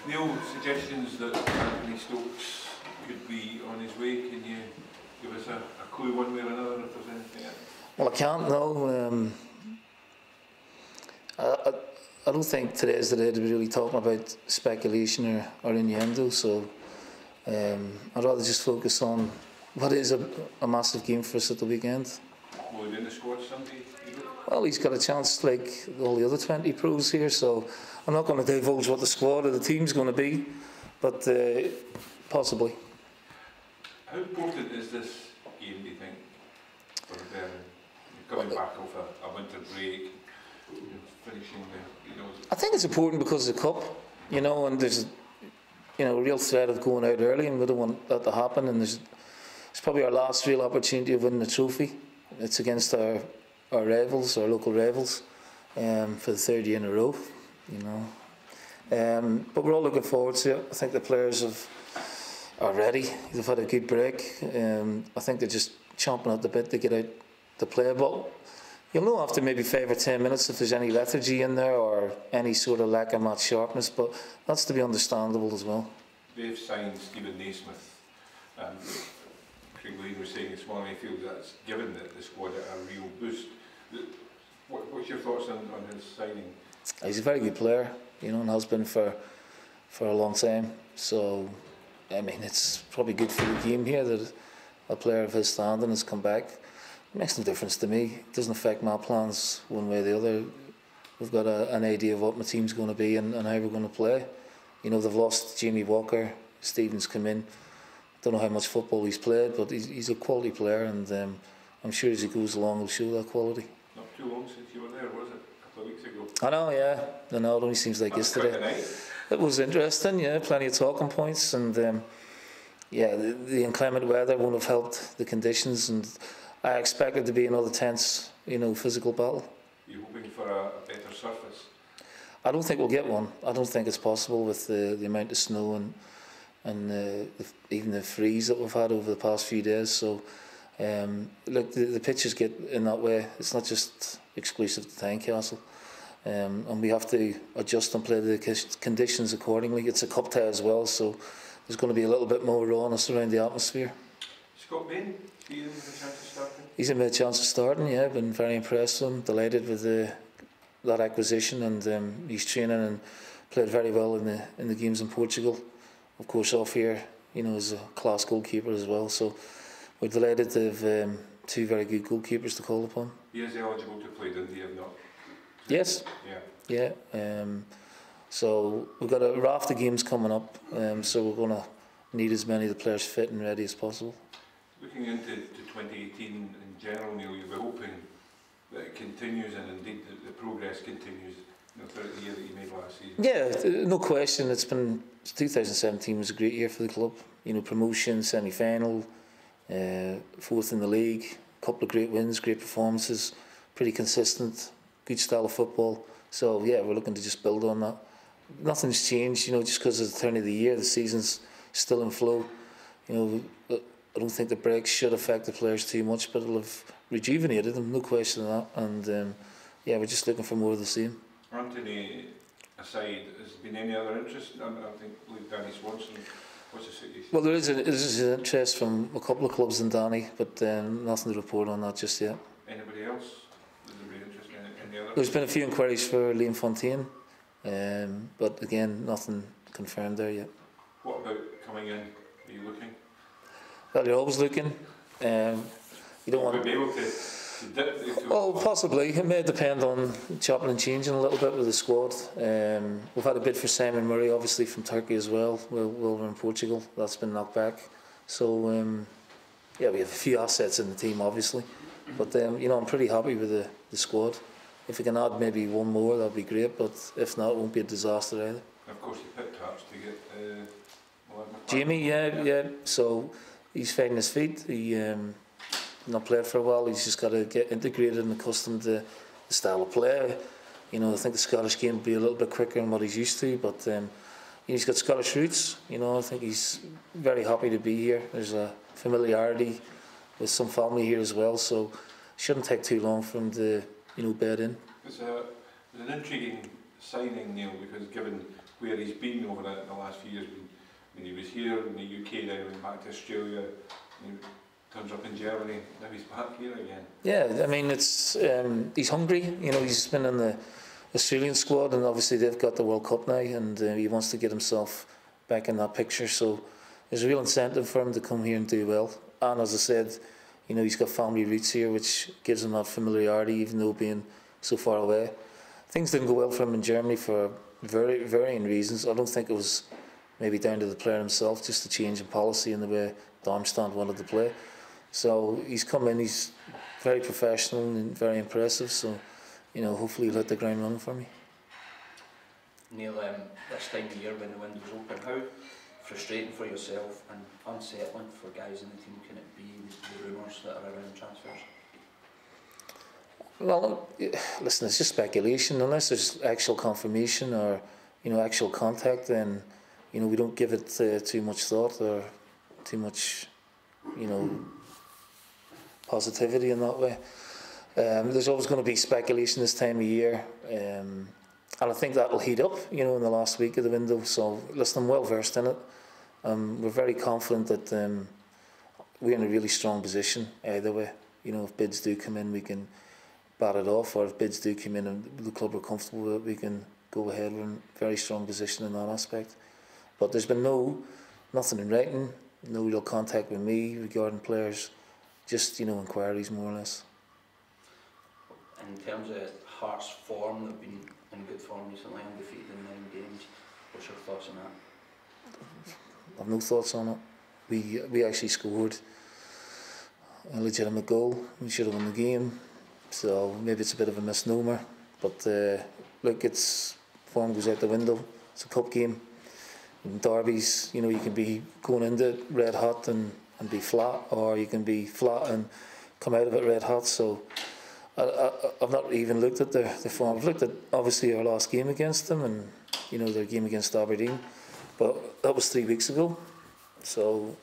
Neil, suggestions that Anthony Stokes could be on his way. Can you give us a clue one way or another if there's anything else? Well, I can't know. I don't think today is the day to be really talking about speculation or innuendo, so I'd rather just focus on what is a massive game for us at the weekend. Will he be in the squad Sunday? Well, he's got a chance like all the other 20 pros here, so I'm not going to divulge what the squad or the team's going to be, but possibly. How important is this game, do you think, for coming back off a winter break, finishing the, I think it's important because of the cup, and there's a real threat of going out early, and we don't want that to happen, and it's probably our last real opportunity of winning the trophy. It's against our rivals, our local rivals, for the third year in a row, but we're all looking forward to it. I think the players are ready. They've had a good break. I think they're just chomping at the bit to get out to play. But you'll know after maybe 5 or 10 minutes if there's any lethargy in there or any sort of lack of match sharpness. But that's to be understandable as well. They've signed Stephen Naismith. Craig Lane was saying this morning he feels that's given the squad a real boost. What's your thoughts on his signing? He's a very good player, and has been for a long time. So, I mean, it's probably good for the game here that a player of his standing has come back. It makes no difference to me. It doesn't affect my plans one way or the other. We've got an idea of what my team's going to be and how we're going to play. They've lost Jamie Walker. Stephen's come in. I don't know how much football he's played, but he's a quality player, and I'm sure as he goes along he'll show that quality. Not too long since you were there, was it? A couple of weeks ago? I know, yeah. I know, it only seems like yesterday. It was interesting, yeah, plenty of talking points, and the inclement weather won't have helped the conditions, and I expect it to be another tense, physical battle. Are you hoping for a better surface? I don't think we'll get one. I don't think it's possible with the amount of snow and even the freeze that we've had over the past few days. So, look, the pitches get in that way. It's not just exclusive to Tynecastle, and we have to adjust and play the conditions accordingly. It's a cup tie as well, so there's going to be a little bit more rawness around the atmosphere. Scott Bain, is he in with a chance of starting? He's in with a chance of starting, yeah. Been very impressed with him, delighted with that acquisition, and he's training and played very well in the games in Portugal. Of course, off here, is a class goalkeeper as well. So we're delighted to have two very good goalkeepers to call upon. He is eligible to play, didn't he? Have not? Yes. Yeah. Yeah. So we've got a raft of games coming up. So we're going to need as many of the players fit and ready as possible. Looking into 2018 in general, Neil, you'll be hoping that it continues, and indeed the progress continues throughout the year that you made last season. Yeah, no question. 2017 was a great year for the club. Promotion, semi-final, fourth in the league, a couple of great wins, great performances, pretty consistent, good style of football. So yeah, we're looking to just build on that. Nothing's changed, just because of the turn of the year, the season's still in flow. I don't think the breaks should affect the players too much, but it'll have rejuvenated them, no question of that. And yeah, we're just looking for more of the same. Anthony aside, has there been any other interest? I think like Danny Swanson. What's the situation? Well, there is an interest from a couple of clubs in Danny, but nothing to report on that just yet. Anybody else? Is there interest in any other? There's been a few inquiries for Liam Fontaine, but again, nothing confirmed there yet. What about coming in? Are you looking? Well, you're always looking. You don't want to be able to dip into. Oh, possibly. It may depend on chopping and changing a little bit with the squad. We've had a bid for Simon Murray, obviously from Turkey as well. We're in Portugal. That's been knocked back. So yeah, we have a few assets in the team, obviously. But I'm pretty happy with the squad. If we can add maybe one more, that'd be great. But if not, it won't be a disaster either. Of course, you picked perhaps to get Jamie, yeah. So he's finding his feet. He not played for a while. He's just got to get integrated and accustomed to the style of play. I think the Scottish game will be a little bit quicker than what he's used to. But he's got Scottish roots. I think he's very happy to be here. There's a familiarity with some family here as well. So it shouldn't take too long for him to bed in. It's an intriguing signing, Neil, because given where he's been over the last few years. When he was here in the UK, then he went back to Australia, he turns up in Germany, now he's back here again. Yeah, I mean, it's he's hungry. You know, he's been in the Australian squad, and obviously they've got the World Cup now, and he wants to get himself back in that picture. So there's a real incentive for him to come here and do well. And as I said, you know, he's got family roots here, which gives him that familiarity, even though being so far away. Things didn't go well for him in Germany for varying reasons. I don't think it was maybe down to the player himself, just a change in policy and the way Darmstadt wanted to play. So he's come in, he's very professional and very impressive, so you know, hopefully he'll hit the ground running for me. Neil, this time of year when the window's open, how frustrating for yourself and unsettling for guys in the team can it be with the rumours that are around transfers? Well, listen, it's just speculation. Unless there's actual confirmation or, you know, actual contact, then, you know, we don't give it too much thought or too much, you know, positivity in that way. There's always going to be speculation this time of year, and I think that will heat up, you know, in the last week of the window. So, listen, I'm well versed in it. We're very confident that we're in a really strong position either way. You know, if bids do come in, we can bat it off, or if bids do come in and the club are comfortable with it, we can go ahead. We're in a very strong position in that aspect. But there's been nothing in writing, no real contact with me regarding players, just, you know, inquiries more or less. In terms of Hearts' form, they've been in good form recently, undefeated in 9 games. What's your thoughts on that? I've no thoughts on it. We actually scored a legitimate goal. We should have won the game. So maybe it's a bit of a misnomer, but look, it's form goes out the window. It's a cup game. In derbies, you know, you can be going into it red hot and be flat, or you can be flat and come out of it red hot. So I've not even looked at their form. I've looked at obviously our last game against them, and you know, their game against Aberdeen, but that was 3 weeks ago. So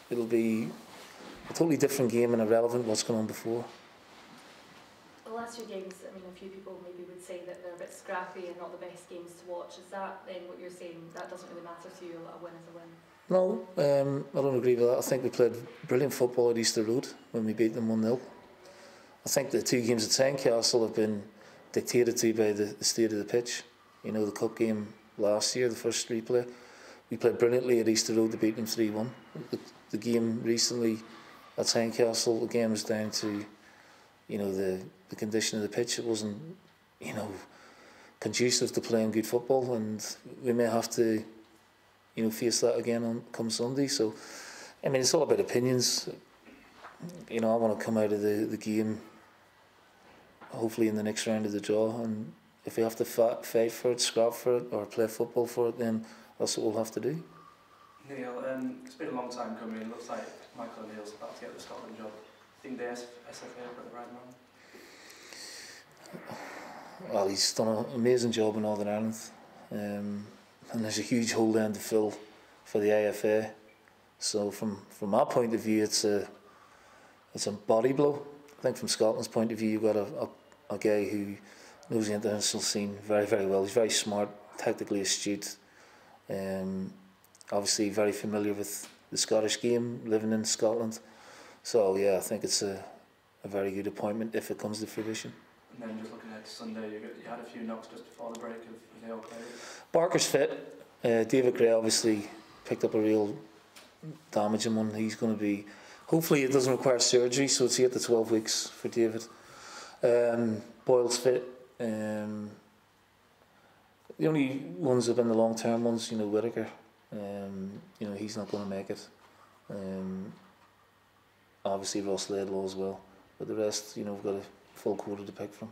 it'll be a totally different game and irrelevant what's going on before. The last 2 games, I mean, a few people maybe would say that they're a bit scrappy and not the best games to watch. Is that then what you're saying? That doesn't really matter to you, a win is a win? No, I don't agree with that. I think we played brilliant football at Easter Road when we beat them 1-0. I think the 2 games at Tynecastle have been dictated to by the state of the pitch. You know, the cup game last year, the first replay, we played brilliantly at Easter Road to beat them 3-1. The game recently at Tynecastle, again, was down to, you know, the condition of the pitch. It wasn't, you know, conducive to playing good football, and we may have to, you know, face that again on come Sunday. So, I mean, it's all about opinions. You know, I want to come out of the game hopefully in the next round of the draw, and if we have to fight for it, scrap for it, or play football for it, then that's what we'll have to do. Neil, it's been a long time coming. It looks like Michael O'Neill's about to get the Scotland job. Think the SFA are at the right moment? Well, he's done an amazing job in Northern Ireland, and there's a huge hole then to fill for the IFA. So from our point of view, it's a body blow. I think from Scotland's point of view, you've got a guy who knows the international scene very, very well. He's very smart, tactically astute, obviously very familiar with the Scottish game, living in Scotland. So yeah, I think it's a very good appointment if it comes to fruition. And then just looking ahead to Sunday, you had a few knocks just before the break. Have they all played? Barker's fit. David Gray obviously picked up a real damaging one. He's going to be, hopefully it doesn't require surgery, so it's 8 to 12 weeks for David. Boyle's fit. The only ones that have been the long-term ones, you know, Whittaker. You know, he's not going to make it. Obviously Ross Laidlaw as well. But the rest, you know, we've got a full quota to pick from.